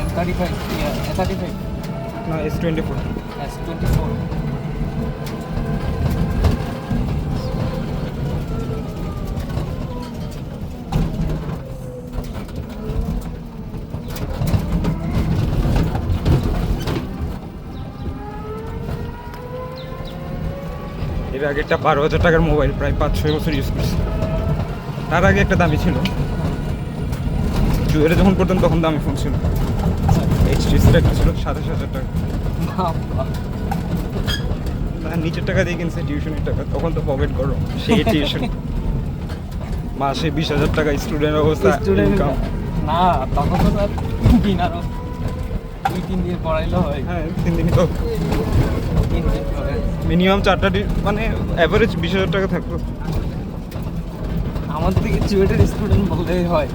M35, S35, না S24। S24. এর আগে একটা 12,000 টাকার মোবাইল প্রায় 5-6 বছর ইউজ করছি। তার আগে একটা দামি ছিল, জুয়েলে যখন করতাম তখন দামি ফোন ছিল, HTC একটা ছিল 27,000 টাকা। আর নিচের টাকা দিয়ে কিনছে টিউশনের টাকা, তখন তো পকেট গরম, সেই টিউশন মাসে 20,000 টাকা স্টুডেন্ট অবস্থা ইনকাম। না তখন তো স্যার দিন আরো 2-3 দিন পড়াইলে হয়। হ্যাঁ 3 দিনই তো 3 দিন পরে মিনিমাম 4টা মানে অ্যাভারেজ 20,000 টাকা থাকতো। আমাদের দিকে চুয়েটের স্টুডেন্ট বললেই হয়।